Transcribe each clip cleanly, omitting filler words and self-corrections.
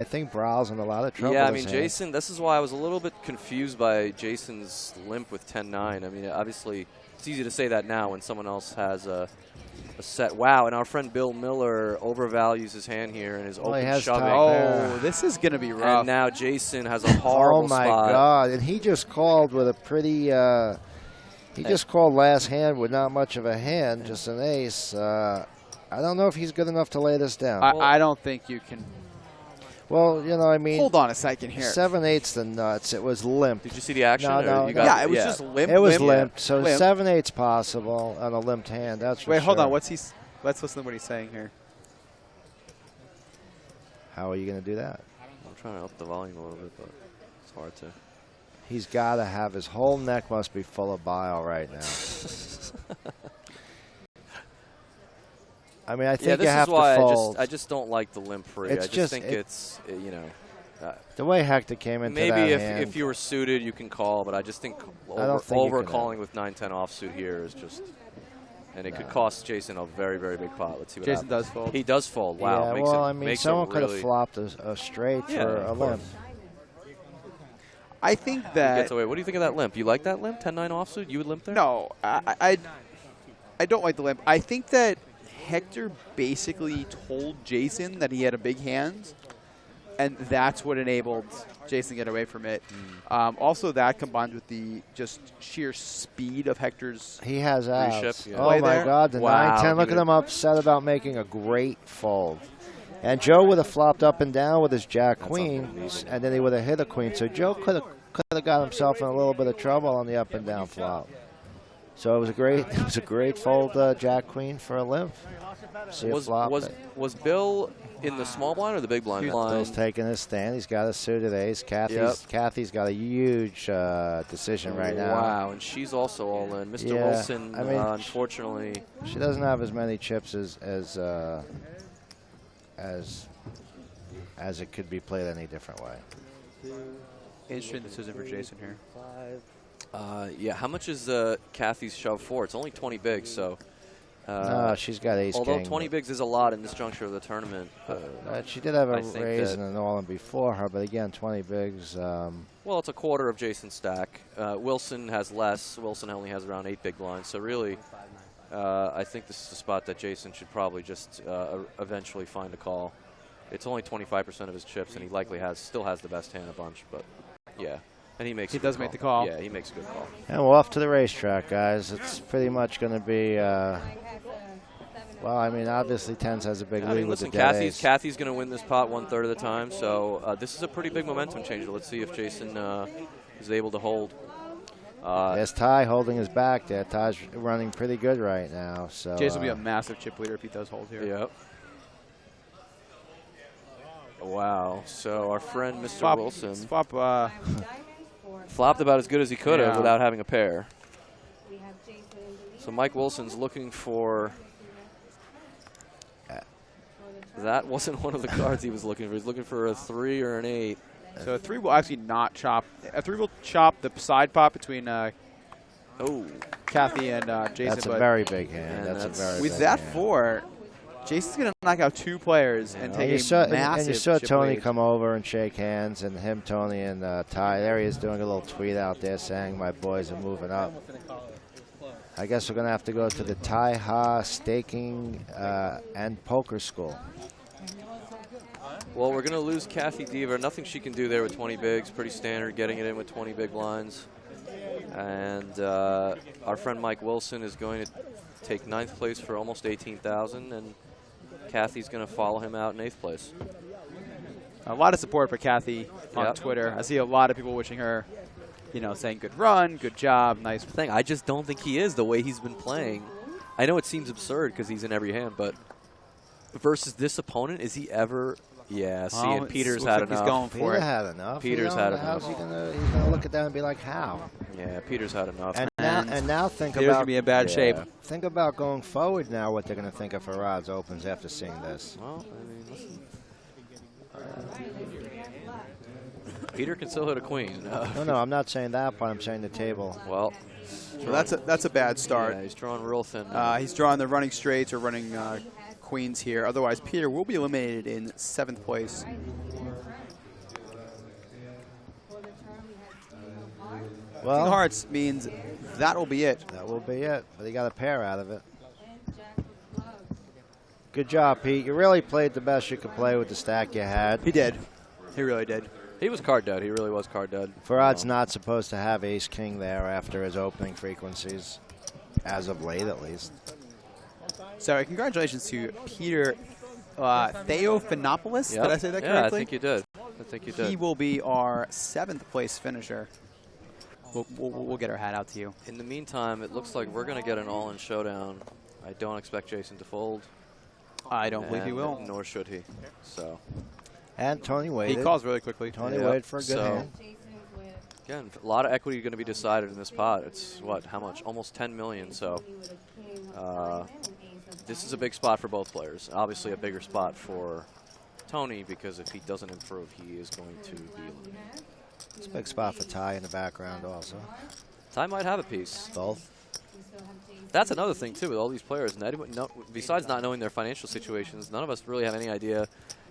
I think Bral's in a lot of trouble. Yeah, I mean, Jason, this is why I was a little bit confused by Jason's limp with 10-9. I mean, obviously, it's easy to say that now when someone else has a set. Wow, and our friend Bill Miller overvalues his hand here and is open shoving. Oh, this is going to be rough. And now Jason has a horrible spot. Oh, my God. And he just called with a pretty he just called last hand with not much of a hand, just an ace. I don't know if he's good enough to lay this down. I don't think you can. Well, you know, I mean. Hold on a second here. 7/8 the nuts. It was limp. Did you see the action? No. Yeah, it was just limp. It was limp. Yeah. So 7/8's possible on a limped hand. That's for Wait, sure. hold on. Let's listen to what he's saying here. How are you going to do that? I'm trying to up the volume a little bit, but it's hard to. He's got to have his whole neck must be full of bile right now. I mean, I think you have to fold. I just don't like the limp free. I just think it's, you know. The way Hector came into that maybe hand. if you were suited, you can call, but I just think over calling with 9-10 offsuit here is just, and it could cost Jason a very, very big pot. Let's see what happens. Jason does fold. He does fold. Wow. Yeah, well, I mean, someone could have flopped a straight for a limp. I think that. What do you think of that limp? You like that limp? 10-9 offsuit? You would limp there? No, I don't like the limp. I think that Hector basically told Jason that he had a big hand, and that's what enabled Jason to get away from it. Also, that combined with the just sheer speed of Hector's. He has outs. Yeah. Oh my God, the 9-10. Look at him upset about making a great fold. And Joe would have flopped up and down with his Jack Queen, and then he would have hit a queen. So Joe could have got himself in a little bit of trouble on the up and down flop. So it was a great fold, Jack Queen for a limp. Was Bill in the small blind or the big blind? Bill's taking his stand. He's got a suited ace. Kathy's got a huge decision right now. Wow, and she's also all in. Mr. Wilson, I mean, unfortunately, she doesn't have as many chips as it could be played any different way. Interesting decision for Jason here. Yeah, how much is Kathy's shove for? It's only 20 bigs, so. No, she's got ace although king. 20 bigs is a lot in this juncture of the tournament. She did have a raise and an all-in before her, but again, 20 bigs. Well, it's a quarter of Jason's stack. Wilson has less. Wilson only has around 8 big blinds. So really, I think this is the spot that Jason should probably just eventually find a call. It's only 25% of his chips, and he likely still has the best hand a bunch. But yeah. And he does make the call. Yeah, he makes a good call. And we're off to the racetrack, guys. It's pretty much going to be, well, I mean, obviously Tens has a big lead with the dead ace. Kathy's going to win this pot 1/3 of the time, so this is a pretty big momentum changer. Let's see if Jason is able to hold. There's Ty holding his back there. Ty's running pretty good right now. So Jason will be a massive chip leader if he does hold here. Yep. Wow. So our friend Mr. Wilson flopped about as good as he could have without having a pair. So Mike Wilson's looking for. That wasn't one of the cards he was looking for. He's looking for a 3 or an 8. So a 3 will actually not chop. A 3 will chop the side pot between Kathy and Jason. That's a very big hand. That's a very with big that hand. 4, Jason's going to knock out 2 players and take a massive And you saw Tony lead. come over and shake hands, and him, Tony, and Ty. There he is doing a little tweet out there saying, my boys are moving up. I guess we're going to have to go to the Tai Ha Staking and Poker School. Well, we're going to lose Kathy Deaver. Nothing she can do there with 20 bigs. Pretty standard, getting it in with 20 big blinds. And our friend Mike Wilson is going to take 9th place for almost 18,000, and Kathy's going to follow him out in 8th place. A lot of support for Kathy on Twitter. I see a lot of people wishing her, saying good run, good job, nice thing. I just don't think he is the way he's been playing. I know it seems absurd because he's in every hand, but versus this opponent, is he ever? Yeah, see, and Peter's had enough. He's going for Peter it. had enough. Peter's had enough. How's he gonna? He's gonna look at that and be like, how? Yeah, Peter's had enough. And now think Peter's about. gonna be in bad shape. Think about going forward now. What they're gonna think of Farid's opens after seeing this. Well, I mean, listen. Peter can still hit a queen. No, I'm not saying that part. I'm saying the table. Well, so that's a bad start. Yeah, he's drawing real thin. He's drawing the running straights or running queens here. Otherwise, Peter will be eliminated in 7th place. Well, King of Hearts means that will be it. That will be it. But he got a pair out of it. Good job, Pete. You really played the best you could play with the stack you had. He did. He really did. He was card dead. He really was card dead. Farad's not supposed to have ace-king there after his opening frequencies, as of late at least. So congratulations to Peter Theofanopoulos. Yep. Did I say that correctly? Yeah, I think you did. I think you did. He will be our 7th place finisher. We'll get our hat out to you. In the meantime, it looks like we're going to get an all-in showdown. I don't expect Jason to fold. I don't believe he will. Nor should he. So. And Tony waited. He calls really quickly. Tony waited for a good hand. Again, a lot of equity going to be decided in this pot. It's, what, how much? Almost 10 million. So this is a big spot for both players. Obviously a bigger spot for Tony because if he doesn't improve, he is going to be eliminated. It's a big spot for Ty in the background also. Ty might have a piece. Both. That's another thing, too, with all these players. Besides not knowing their financial situations, none of us really have any idea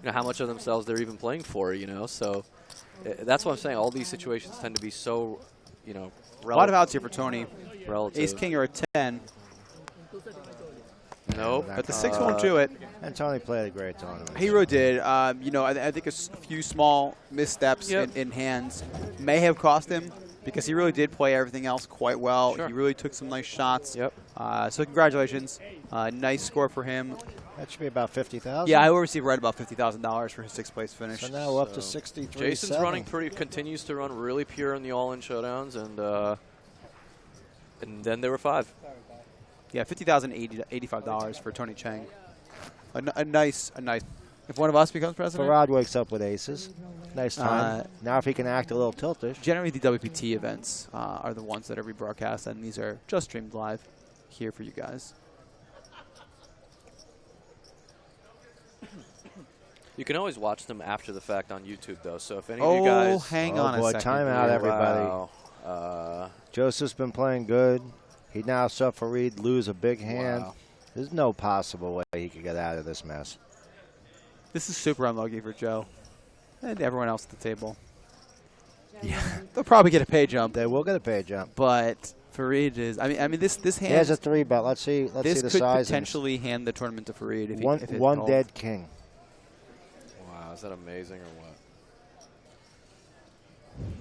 how much of themselves they're even playing for, So that's what I'm saying. All these situations tend to be so, a lot of outs here for Tony. Relative. Ace, king, or a 10. Nope. But the 6 won't do it. And Tony played a great tournament. Hero did. I think a few small missteps in hands may have cost him because he really did play everything else quite well. Sure. He really took some nice shots. Yep. So congratulations. Nice score for him. That should be about $50,000. Yeah, I will receive right about $50,000 for his 6th place finish. So now up to 63. Jason's running continues to run really pure in the all-in showdowns, and then there were 5. Yeah, $50,085 for Tony Cheng. A nice. If one of us becomes president. Farad wakes up with aces. Nice time. Now if he can act a little tiltish. Generally, the WPT events are the ones that are rebroadcast, and these are just streamed live here for you guys. You can always watch them after the fact on YouTube, though. So if any of you guys... hang on a second. Timeout, everybody. Wow. Joseph's been playing good. He now saw Farid lose a big hand. Wow. There's no possible way he could get out of this mess. This is super unlucky for Joe and everyone else at the table. Yeah, they'll probably get a pay jump. They will get a pay jump. But Farid is. I mean, this hand. He has a 3-bet. Let's see the size. This could potentially hand the tournament to Farid if one dead king. Wow, is that amazing or what?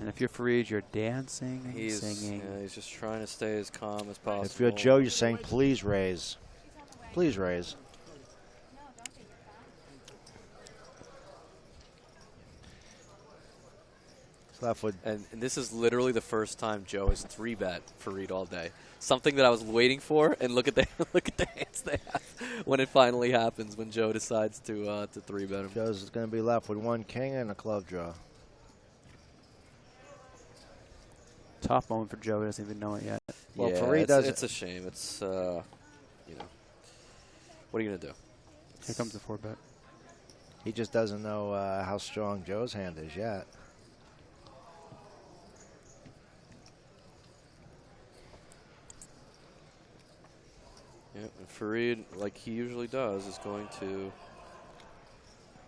And if you're Farid, you're dancing and singing. Yeah, he's just trying to stay as calm as possible. If you're Joe, you're saying, please raise. Please raise. Left with and this is literally the first time Joe has 3-bet Farid all day. Something that I was waiting for, and look at the hands they have when it finally happens. When Joe decides to 3-bet him. Joe's going to be left with 1 king and a club draw. Tough moment for Joe. He doesn't even know it yet. Well, yeah, Farid does. It's a shame. It's what are you going to do? Here comes the 4-bet. He just doesn't know how strong Joe's hand is yet. Yep, and Farid, like he usually does, is going to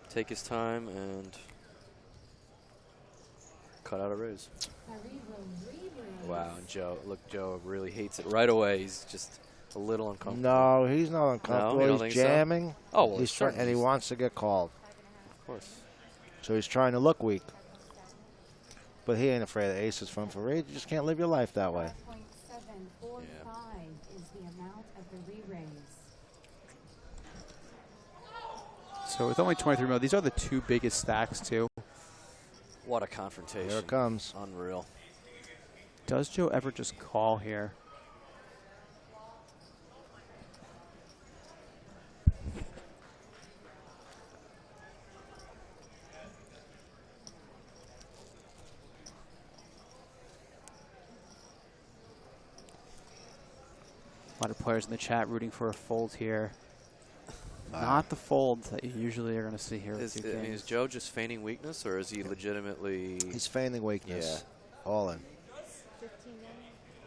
take his time and cut out a raise. Wow, and Joe really hates it right away. He's just a little uncomfortable. No, he's not uncomfortable. No, he's jamming. So? Oh, well, he's and he wants to get called. Of course. So he's trying to look weak. But he ain't afraid of aces from Farid. You just can't live your life that way. So with only 23 mil, these are the 2 biggest stacks too. What a confrontation. Here it comes. Unreal. Does Joe ever just call here? A lot of players in the chat rooting for a fold here. Not the fold that you usually are going to see here. Is Joe just feigning weakness, or is he legitimately... He's feigning weakness. Yeah. All in.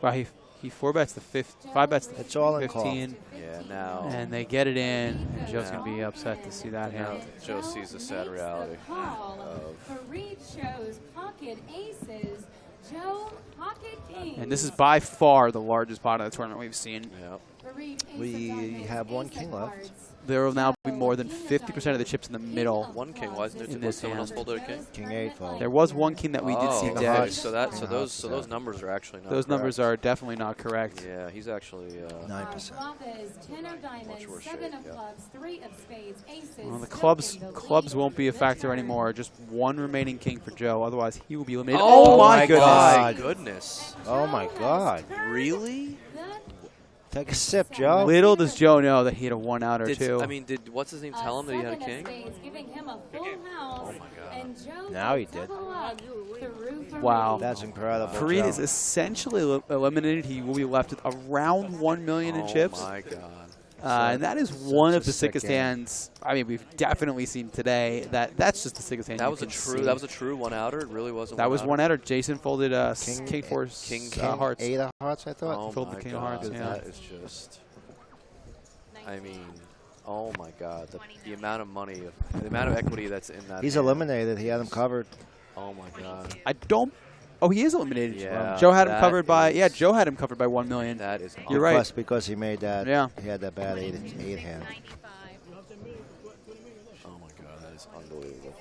Wow, he 4-bets the 5-bets the it's all 15. In yeah, now... And they get it in, and Joe's going to be upset to see that hand. Joe sees the sad reality. Farid shows pocket aces. And this is by far the largest pot of the tournament we've seen. Yep. We have one king left. There will now be more than 50% of the chips in the middle. One king. Why isn't there In was this someone else hand. folded a king? King 8 fold. There was one king that we did see Oh, dead. so those numbers are actually not Those numbers correct. are definitely not correct. Yeah, he's actually 9%. much worse shape. Yeah. Well, the clubs won't be a factor anymore. Just one remaining king for Joe. Otherwise, he will be eliminated. Oh, my goodness. goodness. Oh my God! Really? Take a sip, Joe. Little does Joe know that he had a 1 out or 2. I mean, did what's his name tell him that he had a king? Oh my God. Now he did. Wow. That's incredible. Farid Joe. is essentially eliminated. He will be left with around 1 million in chips. Oh my God. And that is one of a the sick sickest game. hands. I mean, we've definitely seen today. That's just the sickest hand. That you was a can true. see. That was a true one outer. It really was. That was 1 outer. Jason folded King- king 4 King hearts. 8 of hearts, I thought. Oh Filled the my king of God. hearts, yeah. That is just. I mean, oh my God, the amount of money, the amount of equity that's in that. He's hand. eliminated. He had him covered. Oh my God. I don't. Oh, he is eliminated. Yeah, Joe had him that covered by. Yeah, is- Joe had him covered by 1 million. That is. You're right. Plus, because he made that. Yeah. He had that bad 8 hand. Oh my God, that is unbelievable.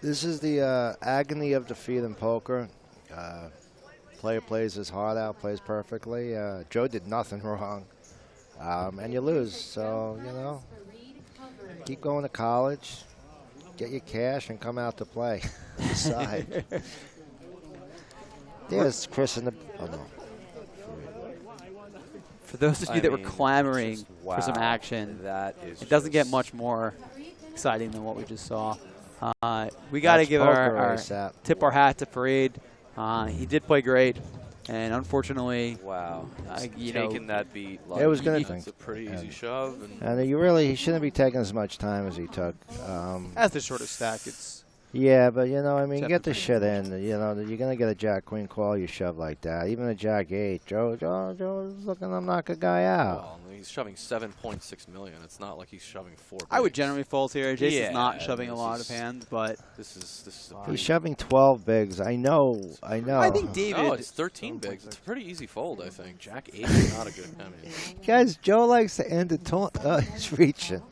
This is the agony of defeat in poker. Player plays his heart out, plays perfectly. Joe did nothing wrong. And you lose. So, you know, keep going to college, get your cash, and come out to play. Decide. There's Chris in the. Oh, no. For those of you that were clamoring just, for some wow, action, that is. it doesn't get just- much more exciting than what we just saw. We got to That's give poker our ASAP. tip our hat to Farid. He did play great, and unfortunately, Wow. you Taking know, that beat. It was gonna That's a pretty and- easy shove. And And he shouldn't be taking as much time as he took. as the shortest stack, it's Yeah, but you know, I mean, get the Definitely. shit in. You know, you're gonna get a Jack Queen call, you shove like that. Even a Jack 8, Joe's looking to knock a guy out. well, he's shoving 7.6 million. It's not like he's shoving 4. I would bigs. generally fold here. Jason's Yeah, not shoving a this lot is- of hands, but This is. A He's pretty, shoving 12 bigs. I know. I think David. no, it's 13 bigs. It's a pretty easy fold, I think. Jack 8 is not a good. I mean, Guys, Joe likes to end the he's reaching.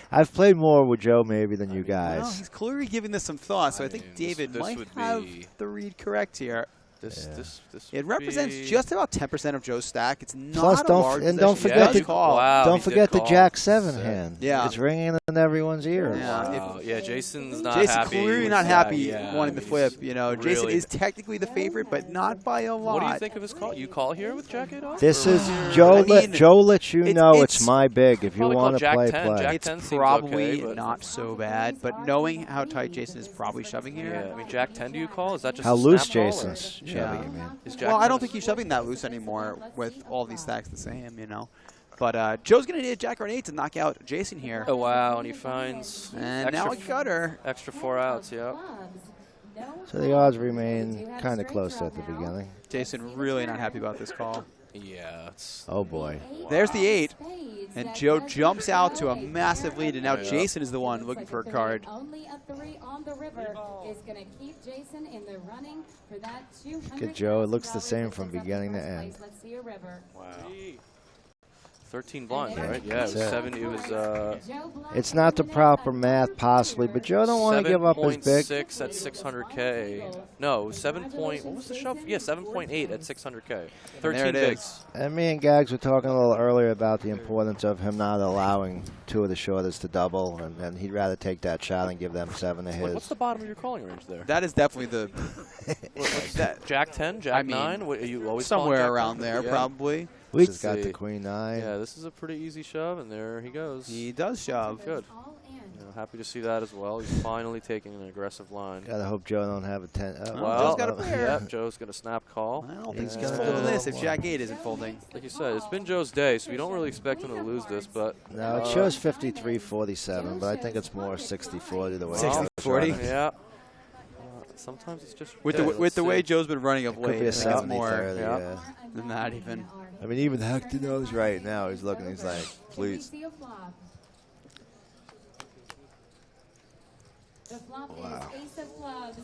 I've played more with Joe maybe than you well, guys. he's clearly giving this some thought, so I think mean, David this might would have be- the read correct here. this Yeah. this It would represents be- just about 10% of Joe's stack. It's not Plus, a don't large and don't position. forget He does the call. Wow, don't he did forget the call. Jack 7 Sick. hand. Yeah. It's ringing in everyone's ears. Yeah. Wow. Yeah, Jason's not Jason's happy. clearly with not that. happy Yeah, wanting the he's flip. You know, Jason really- is technically the favorite, but not by a lot. What do you think of his call? You call here with Jack 8 off? This Or is was Joe. I mean, Joe lets you know it's it's my big. If you probably want called to Jack play, 10. play. Jack It's 10 seems probably okay, but- not so bad, but knowing how tight Jason is probably shoving here. Yeah, I mean, Jack 10 do you call? Is that just How a loose snap call, or- Jason's Yeah. shoving you, man. Is Jack Well, I 10 don't think he's shoving that loose anymore with all these stacks the same, you know. But Joe's going to need a Jack or an 8 to knock out Jason here. Oh, wow, and he finds And now a gutter. extra 4 outs, yeah. So the odds remain kind of close at the beginning. Jason really not happy about this call. Yeah, it's Oh boy. There's the 8. And Joe jumps out to a massive lead, and now Yeah. Jason is the one looking for a card. Only a 3 on the river is going to keep Jason in the running for that $200,000. Look at Joe. It looks the same from beginning to end. Let's see a river. wow. 13 blinds, Yeah, right? Yeah, it that's was it. 7. It was Joe Black It's not the proper math, possibly, but Joe don't want to give up his big. 7.6 at 600K. No, 7 point. What was the shove? Yeah, 7.8 at 600K. 13 there it is. bigs. And me and Gags were talking a little earlier about the importance of him not allowing 2 of the shortest to double, and he'd rather take that shot and give them 7 of Wait, what's his. the bottom of your calling range there? That is definitely the that, Jack 10, Jack I mean, 9? What, are you always calling somewhere Jack around 10? there, Yeah. probably. We Let's just got see. the Queen 9. Yeah, this is a pretty easy shove, and there he goes. He does shove. Good. all in. You know, happy to see that as well. He's finally taking an aggressive line. Gotta hope Joe don't have a 10. Oh, Well, Joe's got a pair. Yep, Joe's going to snap call. Well, He's he's gonna folding do this if one. Jack 8 isn't folding. Like you said, it's been Joe's day, so we don't really expect him to lose this, but No, it shows 53-47, but I think it's more 60-40 the way. 60-40? yeah. Sometimes it's just With yeah, the let's way see. Joe's been running of Could late, be I a think it's 70-30, more yeah. than that even. I mean, even Hector knows right now. He's looking, he's like, please. See a flop. The flop Wow. is ace of clubs,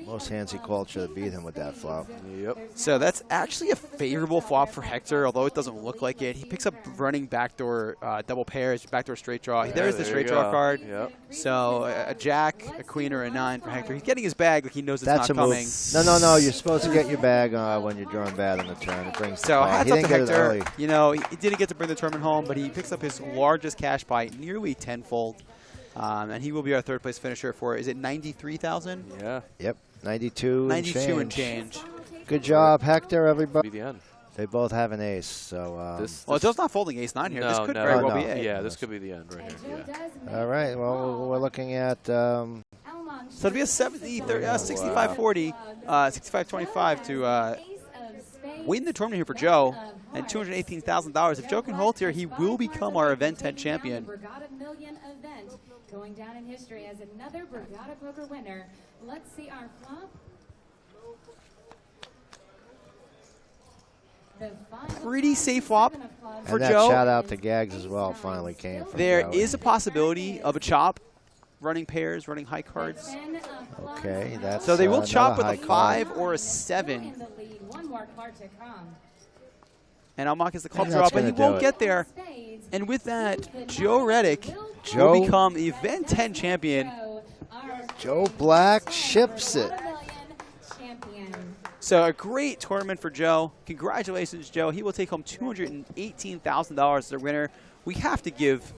Most hands he called should have beat him with that flop. Yep. So that's actually a favorable flop for Hector, although it doesn't look like it. He picks up running backdoor double pairs, backdoor straight draw. There's the straight draw card. Yep. So a jack, a queen, or a 9 for Hector. He's getting his bag like he knows it's That's not a coming. move. No. You're supposed to get your bag when you're drawing bad on the turn. It brings So the hats he off to didn't get it Hector. early. You know, he didn't get to bring the tournament home, but he picks up his largest cash by nearly tenfold. And he will be our third place finisher for, is it 93,000? Yeah. Yep, 92 and change. Good job, Hector, everybody. Be the end. They both have an ace, so. Well, Joe's not folding ace-9 here. This could no, very well no. be it. Yeah, this could be the end right here. Yeah. All right, well, we're looking at. So it'll be a 65-40, 65-25 to win the tournament here for Joe, and $218,000. If Joe can hold here, he will become our Event 10 champion. Borgata Million event going down in history as another Borgata Poker winner. Let's see our flop. Pretty safe flop for And that Joe. shout out to Gags as well finally came from There Joe. is a possibility of a chop, running pairs, running high cards. Okay, that's So they will chop with another a high card. 5 or a 7. In the lead, one more card to come. And Almog is the club And draw, that's but he gonna do won't it. get there. And with that, Joe Reddick will become the Event 10 champion. Joe Black ships it. So a great tournament for Joe. Congratulations, Joe. He will take home $218,000 as a winner. We have to give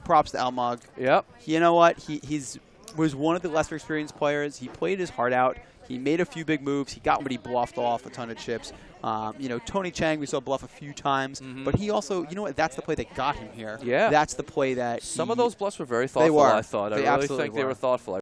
props to Almog. Yep. You know what? He's was one of the lesser experienced players. He played his heart out. He made a few big moves. He got what he bluffed off a ton of chips. You know, Tony Chang, we saw bluff a few times. But he also, you know what, that's the play that got him here. Yeah. That's the play that Some of those bluffs were very thoughtful, were. I thought. I They really absolutely think they were thoughtful.